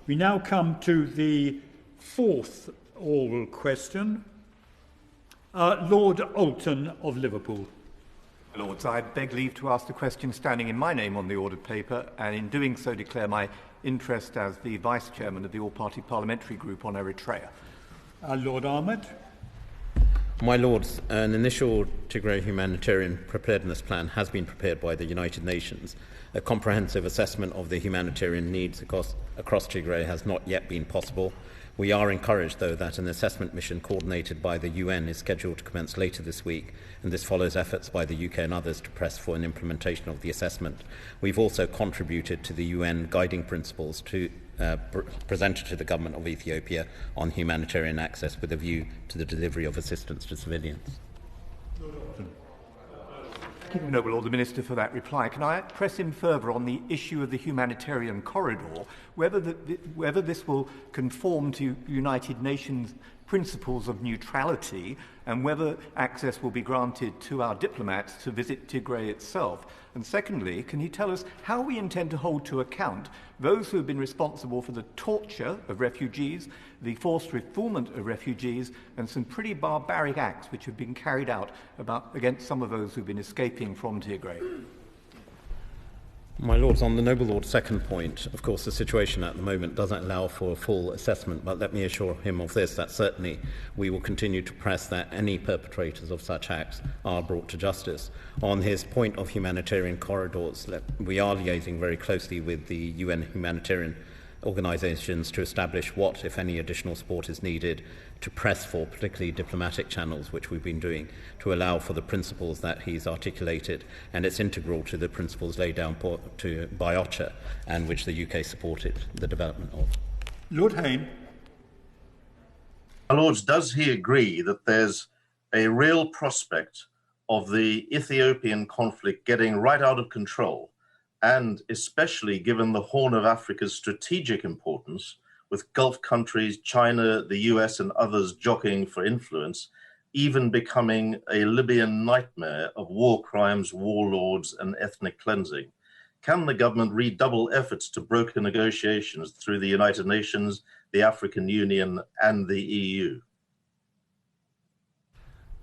We now come to the fourth oral question. Lord Alton of Liverpool. Lords, I beg leave to ask the question standing in my name on the ordered paper, and in doing so declare my interest as the Vice Chairman of the All-Party Parliamentary Group on Eritrea. Lord Ahmed. My Lords, an initial Tigray humanitarian preparedness plan has been prepared by the United Nations. A comprehensive assessment of the humanitarian needs across Tigray has not yet been possible. We are encouraged, though, that an assessment mission coordinated by the UN is scheduled to commence later this week, and this follows efforts by the UK and others to press for an implementation of the assessment. We've also contributed to the UN guiding principles presented to the government of Ethiopia on humanitarian access with a view to the delivery of assistance to civilians. Thank you, Noble Lord the Minister, for that reply. Can I press him further on the issue of the humanitarian corridor, whether this will conform to United Nations principles of neutrality, and whether access will be granted to our diplomats to visit Tigray itself? And secondly, can he tell us how we intend to hold to account those who have been responsible for the torture of refugees, the forced refoulement of refugees, and some pretty barbaric acts which have been carried out against some of those who've been escaping from Tigray? My Lords, on the Noble Lord's second point, of course, the situation at the moment doesn't allow for a full assessment, but let me assure him of this, that certainly we will continue to press that any perpetrators of such acts are brought to justice. On his point of humanitarian corridors, we are liaising very closely with the UN humanitarian organisations to establish what, if any, additional support is needed to press for, particularly diplomatic channels, which we've been doing, to allow for the principles that he's articulated, and it's integral to the principles laid down by OCHA and which the UK supported the development of. Lord Hayne. My Lords, does he agree that there's a real prospect of the Ethiopian conflict getting right out of control, and especially given the Horn of Africa's strategic importance, with Gulf countries, China, the US, and others jockeying for influence, even becoming a Libyan nightmare of war crimes, warlords, and ethnic cleansing? Can the government redouble efforts to broker negotiations through the United Nations, the African Union, and the EU?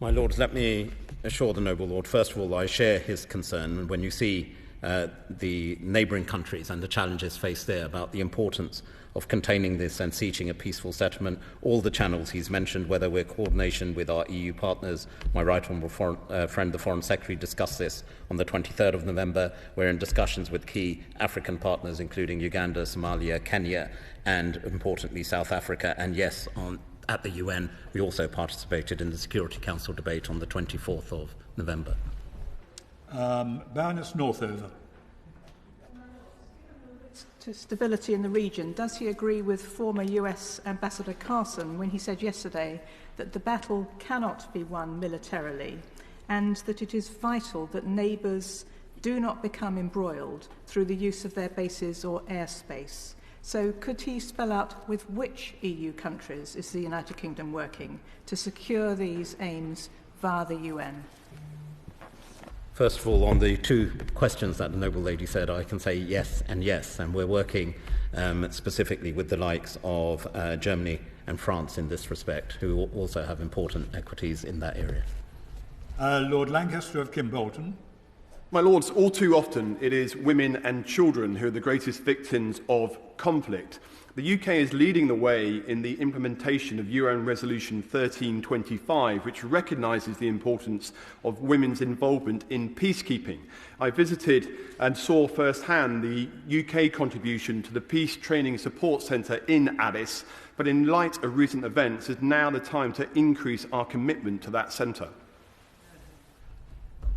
My Lords, let me assure the Noble Lord, first of all, I share his concern when you see the neighbouring countries and the challenges faced there about the importance of containing this and seeking a peaceful settlement. All the channels he's mentioned, whether we're coordination with our EU partners, my right honourable friend, the Foreign Secretary, discussed this on the 23rd of November. We're in discussions with key African partners, including Uganda, Somalia, Kenya, and importantly, South Africa. And yes, at the UN, we also participated in the Security Council debate on the 24th of November. Baroness Northover. To stability in the region, does he agree with former US Ambassador Carson when he said yesterday that the battle cannot be won militarily and that it is vital that neighbours do not become embroiled through the use of their bases or airspace? So could he spell out with which EU countries is the United Kingdom working to secure these aims via the UN? First of all, on the two questions that the Noble Lady said, I can say yes, and we're working specifically with the likes of Germany and France in this respect, who also have important equities in that area. Lord Lancaster of Kimbolton. My Lords, all too often it is women and children who are the greatest victims of conflict. The UK is leading the way in the implementation of UN Resolution 1325, which recognises the importance of women's involvement in peacekeeping. I visited and saw firsthand the UK contribution to the Peace Training Support Centre in Addis, but in light of recent events, is now the time to increase our commitment to that centre.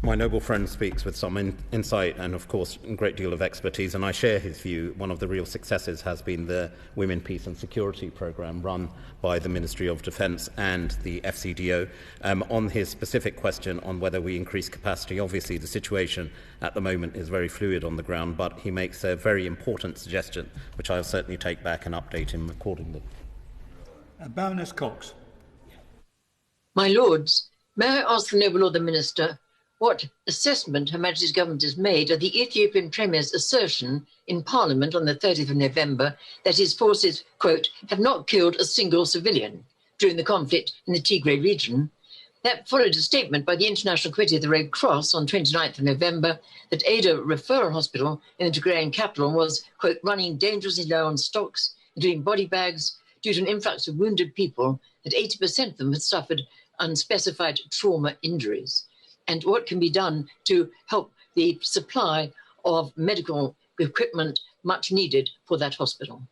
My noble friend speaks with some insight and, of course, a great deal of expertise, and I share his view. One of the real successes has been the Women, Peace and Security programme run by the Ministry of Defence and the FCDO. On his specific question on whether we increase capacity, obviously the situation at the moment is very fluid on the ground, but he makes a very important suggestion, which I'll certainly take back and update him accordingly. Baroness Cox. My Lords, may I ask the Noble Lord the Minister what assessment Her Majesty's government has made of the Ethiopian Premier's assertion in Parliament on the 30th of November that his forces, quote, have not killed a single civilian during the conflict in the Tigray region. That followed a statement by the International Committee of the Red Cross on 29th of November that Ada Referral Hospital in the Tigrayan capital was, quote, running dangerously low on stocks, including body bags, due to an influx of wounded people, that 80% of them had suffered unspecified trauma injuries. And what can be done to help the supply of medical equipment much needed for that hospital.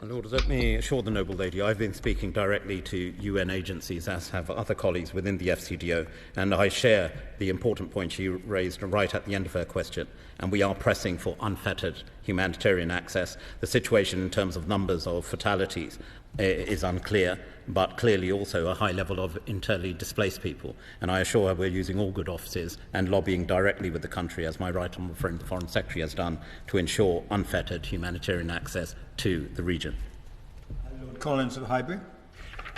My Lord, let me assure the noble lady I've been speaking directly to UN agencies, as have other colleagues within the FCDO, and I share the important point she raised right at the end of her question, and we are pressing for unfettered humanitarian access. The situation in terms of numbers of fatalities is unclear, but clearly also a high level of internally displaced people. And I assure her we're using all good offices and lobbying directly with the country, as my right honourable friend the Foreign Secretary has done, to ensure unfettered humanitarian access to the region. Lord Collins of Highbury.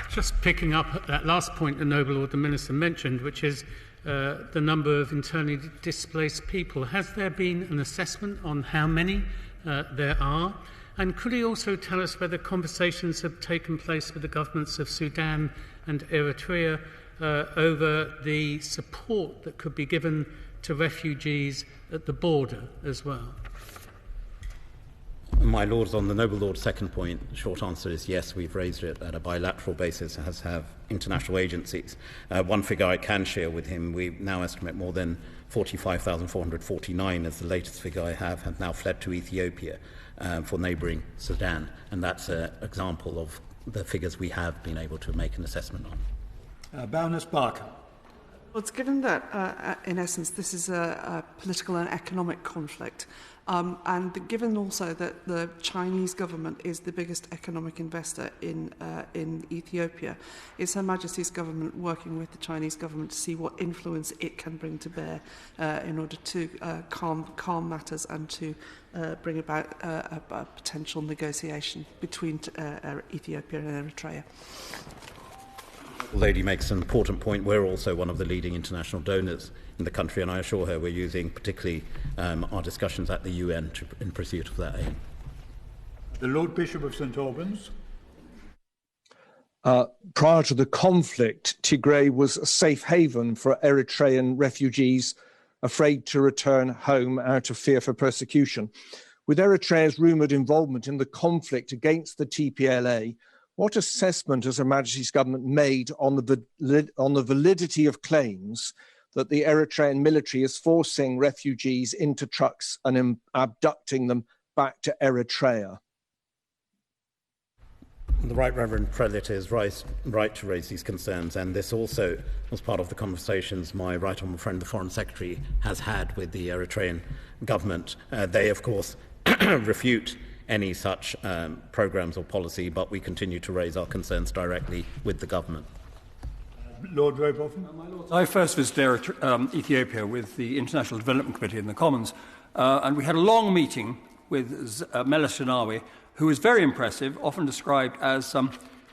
Just picking up at that last point the noble Lord the Minister mentioned, which is the number of internally displaced people. Has there been an assessment on how many there are? And could he also tell us whether conversations have taken place with the governments of Sudan and Eritrea over the support that could be given to refugees at the border as well? My Lords, on the noble Lord's second point, the short answer is yes, we've raised it at a bilateral basis, as have international agencies. One figure I can share with him, we now estimate more than 45,449, as the latest figure I have now fled to Ethiopia for neighbouring Sudan. And that's an example of the figures we have been able to make an assessment on. Baroness Barker. Well, it's given that, in essence, this is a political and economic conflict, and given also that the Chinese government is the biggest economic investor in Ethiopia, is Her Majesty's government working with the Chinese government to see what influence it can bring to bear in order to calm matters and to bring about a potential negotiation between Ethiopia and Eritrea. The lady makes an important point. We're also one of the leading international donors in the country, and I assure her we're using particularly our discussions at the UN in pursuit of that aim. The Lord Bishop of St Albans. Prior to the conflict, Tigray was a safe haven for Eritrean refugees afraid to return home out of fear for persecution. With Eritrea's rumoured involvement in the conflict against the TPLA, what assessment has Her Majesty's government made on the validity of claims that the Eritrean military is forcing refugees into trucks and abducting them back to Eritrea? The Right Reverend Prelate is right to raise these concerns, and this also was part of the conversations my right honourable friend the Foreign Secretary has had with the Eritrean government. They, of course, refute any such programmes or policy, but we continue to raise our concerns directly with the government. Lord Robotham. I first visited Ethiopia with the International Development Committee in the Commons, and we had a long meeting with Meles Zenawi, who was very impressive, often described as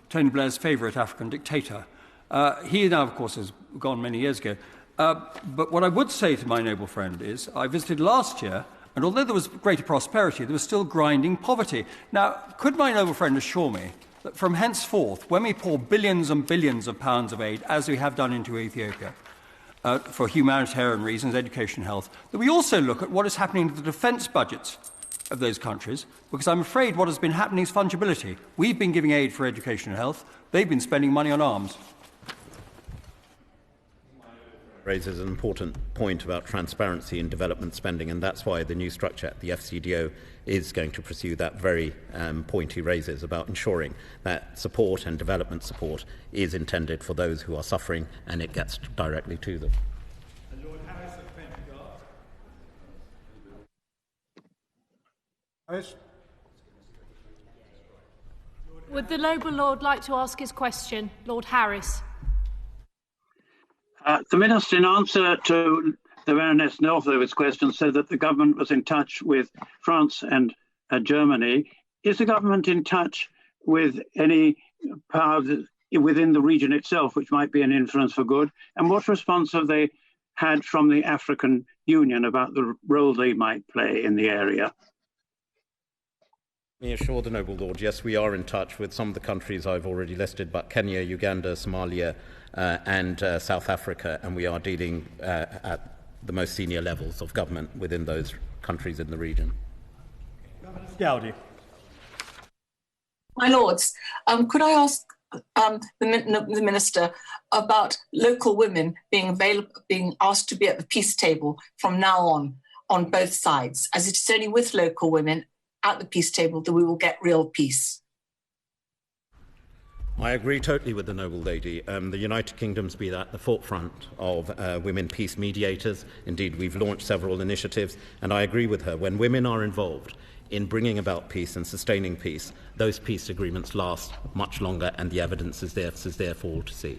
Tony Blair's favourite African dictator. He now, of course, has gone many years ago. But what I would say to my noble friend is, I visited last year, and although there was greater prosperity, there was still grinding poverty. Now, could my noble friend assure me that from henceforth, when we pour billions and billions of pounds of aid, as we have done into Ethiopia, for humanitarian reasons, education, health, that we also look at what is happening to the defence budgets of those countries, because I'm afraid what has been happening is fungibility. We've been giving aid for education and health. They've been spending money on arms. Raises an important point about transparency in development spending, and that's why the new structure at the FCDO is going to pursue that very point he raises about ensuring that support and development support is intended for those who are suffering and it gets directly to them. Lord Harris of Pentecost. Harris. Would the noble Lord like to ask his question? Lord Harris. The Minister, in answer to the Baroness Nelthover's question, said that the government was in touch with France and Germany. Is the government in touch with any power within the region itself, which might be an influence for good? And what response have they had from the African Union about the role they might play in the area? Let me assure the noble lord, yes, we are in touch with some of the countries I've already listed, but Kenya, Uganda, Somalia, and South Africa, and we are dealing at the most senior levels of government within those countries in the region. Dowdy. My Lords, could I ask the Minister about local women being asked to be at the peace table from now on both sides, as it is only with local women at the peace table that we will get real peace? I agree totally with the noble lady. The United Kingdom's been at the forefront of women peace mediators. Indeed, we've launched several initiatives, and I agree with her. When women are involved in bringing about peace and sustaining peace, those peace agreements last much longer, and the evidence is there for all to see.